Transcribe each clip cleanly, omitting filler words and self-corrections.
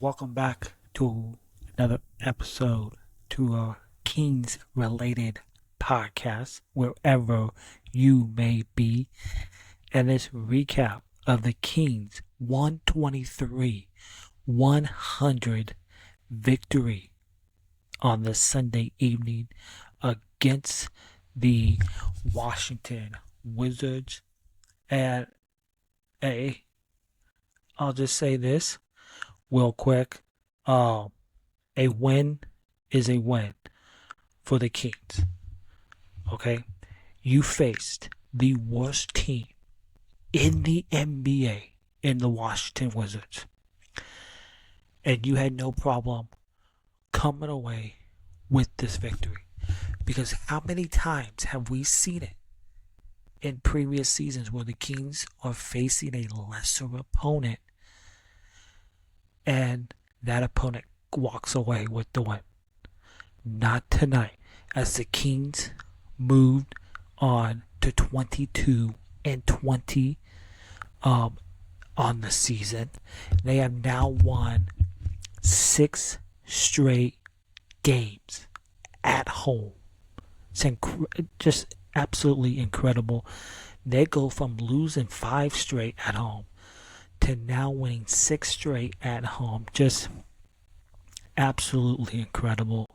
Welcome back to another episode to a Kings related podcast, wherever you may be. And this recap of the Kings 123 100 victory on this Sunday evening against the Washington Wizards. And I'll just say this real quick. A win is a win for the Kings. Okay? You faced the worst team in the NBA in the Washington Wizards. And you had no problem coming away with this victory. Because how many times have we seen it in previous seasons where the Kings are facing a lesser opponent and that opponent walks away with the win? Not tonight, as the Kings moved on to 22-20 on the season. They have now won 6 straight games at home. It's just absolutely incredible. They go from losing 5 straight at home to now winning 6 straight at home. Just absolutely incredible.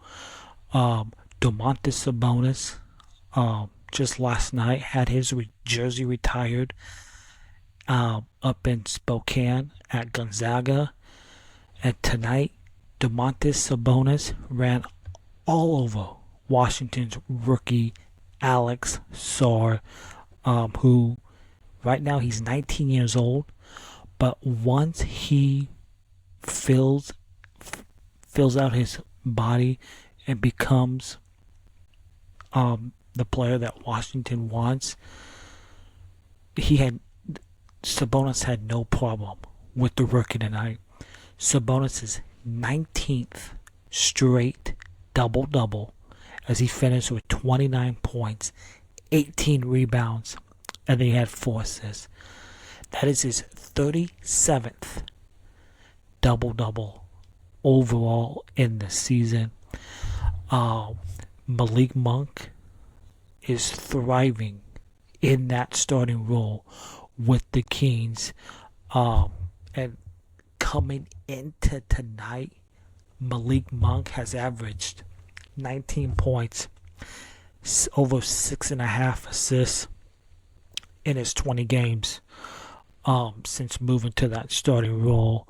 Domantas Sabonis, just last night had his jersey retired up in Spokane at Gonzaga. And tonight, Domantas Sabonis ran all over Washington's rookie Alex Sarr, who right now he's 19 years old. But once he fills out his body and becomes the player that Washington wants, Sabonis had no problem with the rookie tonight. Sabonis' 19th straight double-double as he finished with 29 points, 18 rebounds, and then he had 4 assists. That is his 37th double-double overall in the season. Malik Monk is thriving in that starting role with the Kings. And coming into tonight, Malik Monk has averaged 19 points, over 6.5 assists in his 20 games since moving to that starting role.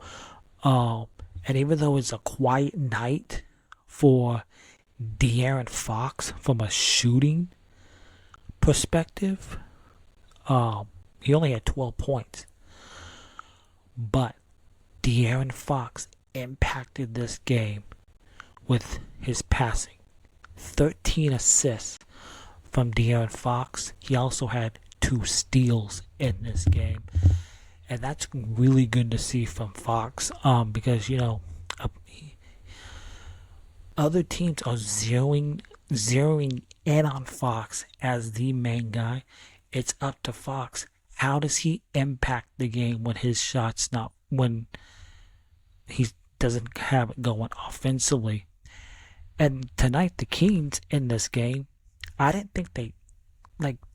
And even though it's a quiet night for De'Aaron Fox from a shooting perspective, he only had 12 points. But De'Aaron Fox impacted this game with his passing. 13 assists from De'Aaron Fox. He also had 2 steals in this game. And that's really good to see from Fox, because, other teams are zeroing in on Fox as the main guy. It's up to Fox. How does he impact the game when his shots when he doesn't have it going offensively? And tonight, the Kings in this game, I didn't think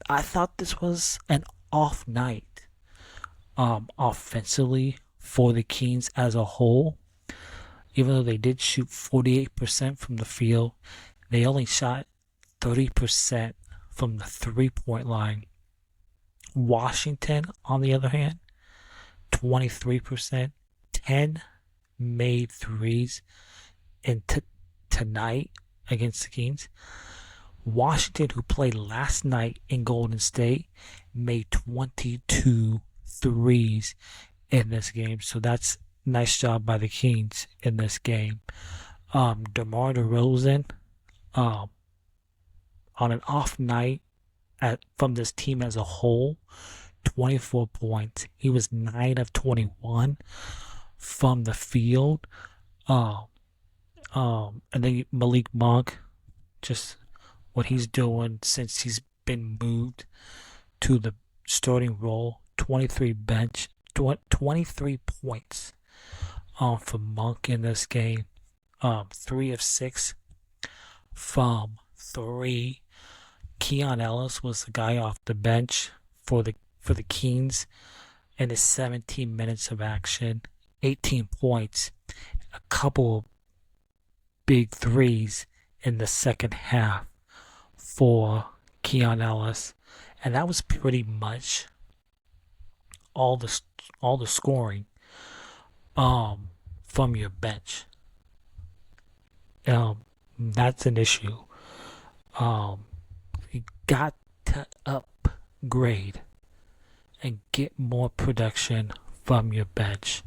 I thought this was an off night offensively for the Kings as a whole. Even though they did shoot 48% from the field, they only shot 30% from the 3-point line. Washington, on the other hand, 23%, 10 made threes in tonight against the Kings. Washington, who played last night in Golden State, made 22 threes in this game. So that's nice job by the Kings in this game. DeMar DeRozan, on an off night from this team as a whole, 24 points. He was 9 of 21 from the field. And then Malik Monk, just what he's doing since he's been moved to the starting role. 23 points for Monk in this game. 3 of 6 from 3. Keon Ellis was the guy off the bench for the Kings in his 17 minutes of action. 18 points, a couple of big threes in the second half for Keon Ellis, and that was pretty much all the scoring from your bench. That's an issue. You got to upgrade and get more production from your bench.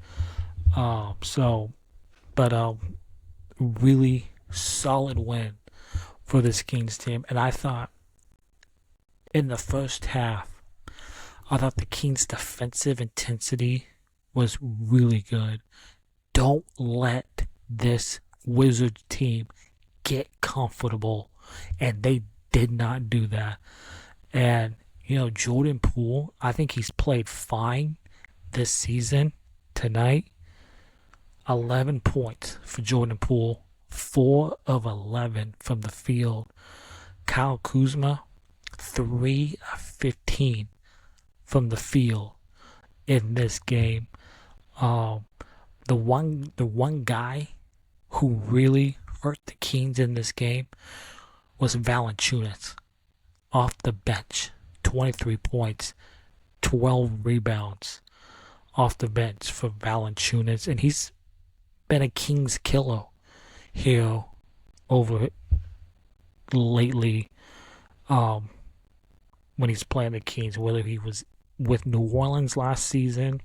Really solid win for this Kings team. And I thought in the first half, I thought the Kings' defensive intensity was really good. Don't let this Wizards team get comfortable. And they did not do that. And, Jordan Poole, I think he's played fine this season tonight. 11 points for Jordan Poole, 4 of 11 from the field. Kyle Kuzma, 3 of 15 from the field in this game. The one guy who really hurt the Kings in this game was Valanciunas off the bench. 23 points, 12 rebounds off the bench for Valanciunas, and he's been a Kings killer here over lately when he's playing the Kings, whether he was with New Orleans last season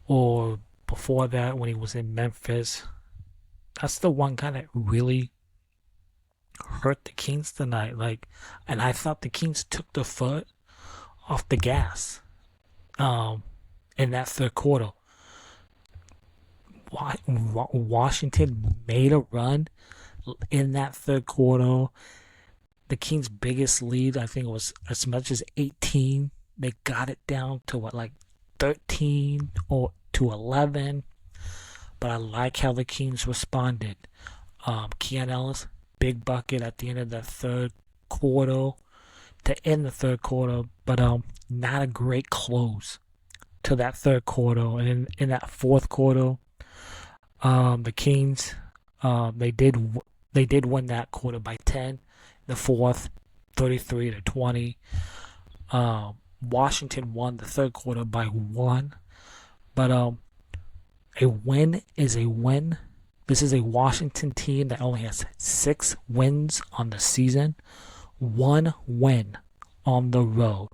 or before that when he was in Memphis. That's the one guy that really hurt the Kings tonight. And I thought the Kings took the foot off the gas in that third quarter. Washington made a run in that third quarter. The Kings' biggest lead, I think, was as much as 18. They got it down to 13 or to 11. But I like how the Kings responded. Keon Ellis, big bucket at the end of the third quarter to end the third quarter, but not a great close to that third quarter. And in that fourth quarter, the Kings they did win that quarter by 10. The fourth, 33-20. Washington won the third quarter by 1, but a win is a win. This is a Washington team that only has 6 wins on the season, 1 win on the road.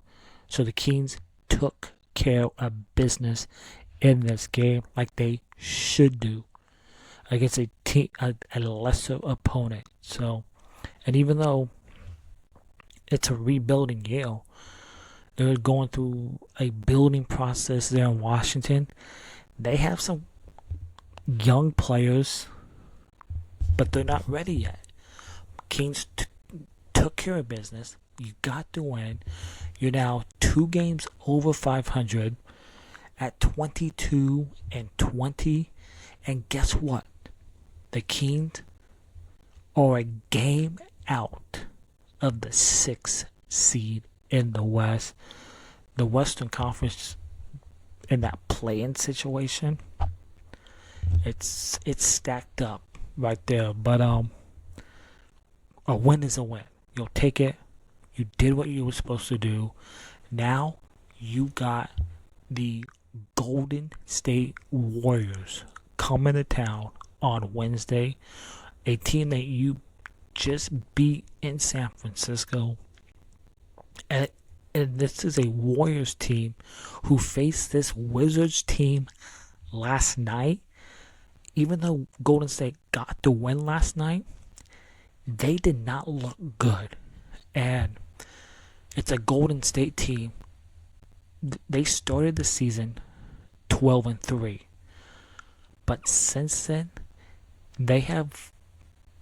So the Kings took care of business in this game like they should do against a lesser opponent. So, and even though it's a rebuilding year, they're going through a building process there in Washington. They have some young players, but they're not ready yet. Kings took care of business. You got to win. You're now 2 games over 500 at 22-20. And guess what? The Kings are a game out of the 6th seed in the West. The Western Conference in that play-in situation, it's stacked up right there. But a win is a win. You'll take it. You did what you were supposed to do. Now you got the Golden State Warriors coming to town on Wednesday. A team that you just beat in San Francisco. And this is a Warriors team who faced this Wizards team last night. Even though Golden State got the win last night, they did not look good. And it's a Golden State team. They started the season 12-3. But since then, they have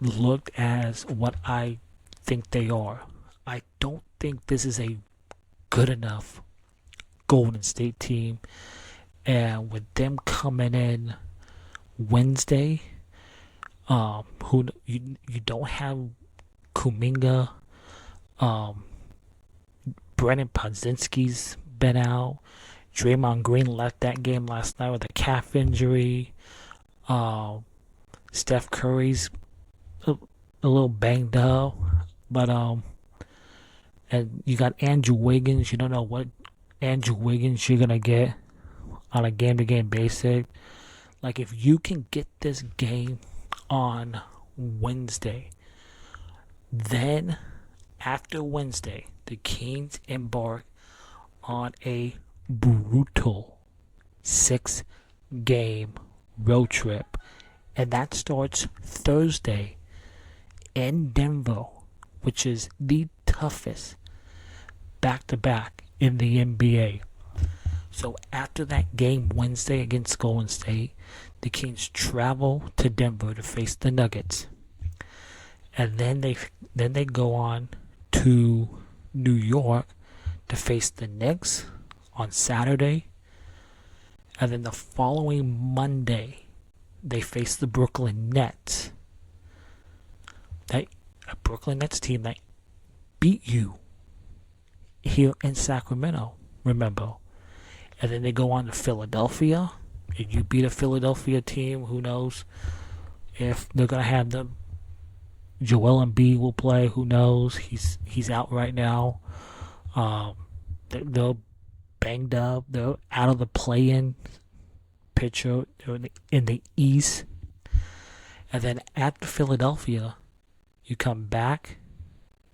looked as what I think they are. I don't think this is a good enough Golden State team. And with them coming in Wednesday, who you don't have Kuminga, Brennan Podzinski's been out. Draymond Green left that game last night with a calf injury. Steph Curry's a little banged up, but and you got Andrew Wiggins. You don't know what Andrew Wiggins you're gonna get on a game-to-game basis. Like, if you can get this game on Wednesday, then after Wednesday, the Kings embark on a brutal 6-game road trip, and that starts Thursday in Denver, which is the toughest back-to-back in the NBA. So after that game Wednesday against Golden State, the Kings travel to Denver to face the Nuggets, and then they go on to New York to face the Knicks on Saturday, and then the following Monday they face the Brooklyn Nets. A Brooklyn Nets team that beat you here in Sacramento, remember. And then they go on to Philadelphia, and you beat a Philadelphia team. Who knows if they're gonna have them? Joel Embiid will play. Who knows? He's out right now. They're banged up. They're out of the play-in picture. They're in the East. And then after Philadelphia, you come back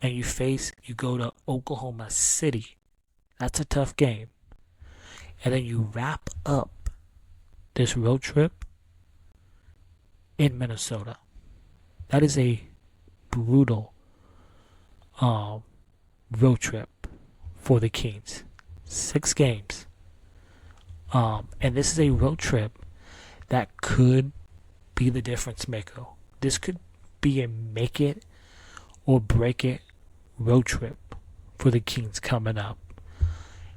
and you go to Oklahoma City. That's a tough game. And then you wrap up this road trip in Minnesota. That is a brutal road trip for the Kings. 6 games. And this is a road trip that could be the difference maker. This could be a make it or break it road trip for the Kings coming up.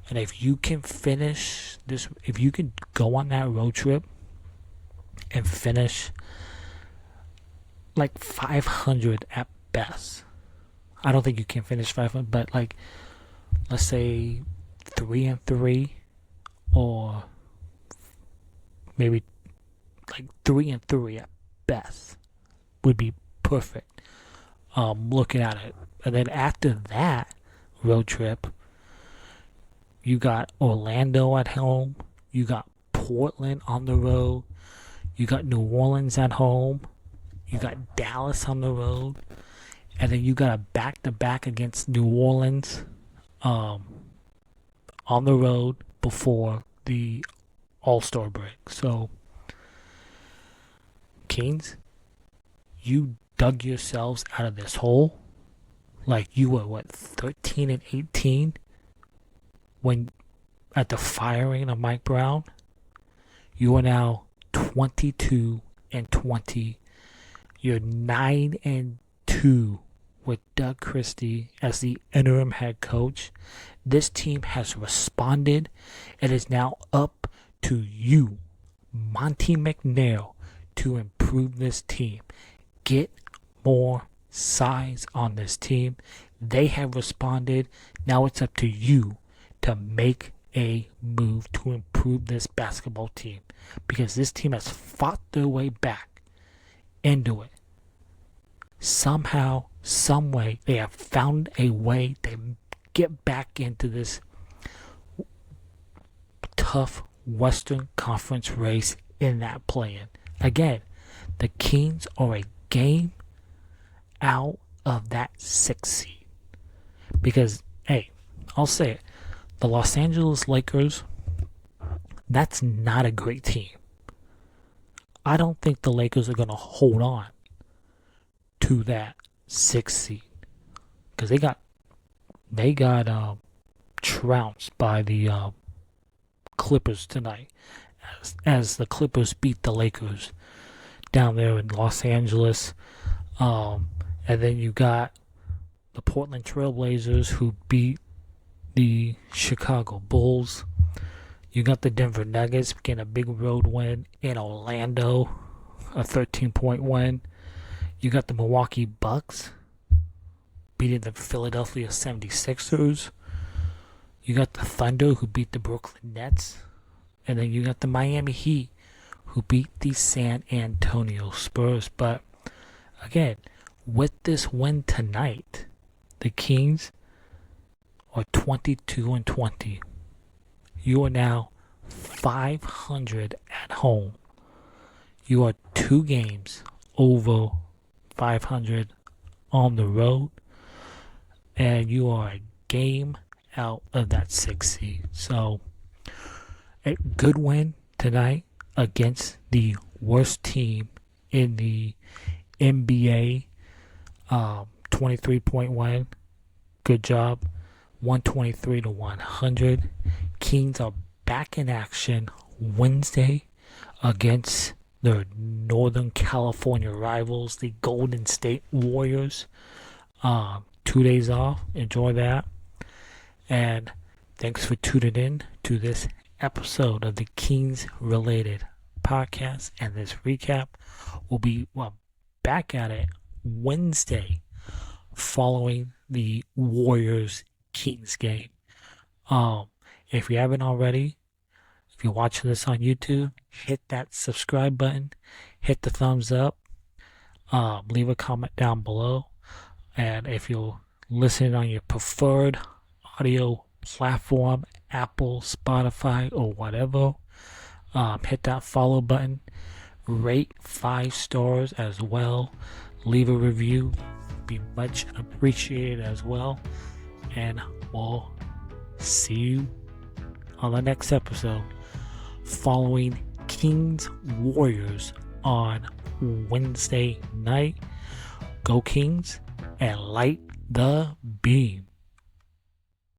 And if you can finish this, if you can go on that road trip and finish like 500 at best, I don't think you can finish 500, but like, let's say 3-3, or maybe like 3-3 at best would be perfect. Looking at it, and then after that road trip, you got Orlando at home, you got Portland on the road, you got New Orleans at home, you got Dallas on the road, and then you got a back-to-back against New Orleans on the road before the All-Star break. So, Kings, you dug yourselves out of this hole. Like, you were 13-18 when at the firing of Mike Brown. You are now 22-20. You're 9-2 with Doug Christie as the interim head coach. This team has responded. It is now up to you, Monty McNair, to improve this team. Get more size on this team. They have responded. Now it's up to you to make a move to improve this basketball team, because this team has fought their way back into it. Somehow, some way, they have found a way to get back into this tough Western Conference race in that play-in. Again, the Kings are a game out of that 6th seed. Because, hey, I'll say it, the Los Angeles Lakers, that's not a great team. I don't think the Lakers are going to hold on to that 6th seed, because they got trounced by the Clippers tonight, as the Clippers beat the Lakers down there in Los Angeles. And then you got the Portland Trailblazers, who beat the Chicago Bulls. You got the Denver Nuggets getting a big road win in Orlando. a 13-point win. You got the Milwaukee Bucks beating the Philadelphia 76ers. You got the Thunder, who beat the Brooklyn Nets. And then you got the Miami Heat, who beat the San Antonio Spurs. But again, with this win tonight, the Kings are 22-20. You are now 500 at home. You are 2 games over 500 on the road. And you are a game out of that 6th seed. So, a good win tonight against the worst team in the NBA. 23-point win. Good job. 123-100. Kings are back in action Wednesday against their Northern California rivals, the Golden State Warriors. 2 days off. Enjoy that. And thanks for tuning in to this episode of the Kings related podcast. And this recap will be back at it Wednesday following the Warriors Kings game. If you haven't already, if you're watching this on YouTube, hit that subscribe button, hit the thumbs up, leave a comment down below. And if you're listening on your preferred audio platform, Apple, Spotify, or whatever, hit that follow button. Rate 5 stars as well. Leave a review. Be much appreciated as well. And we'll see you on the next episode following Kings Warriors on Wednesday night. Go Kings and light the beam.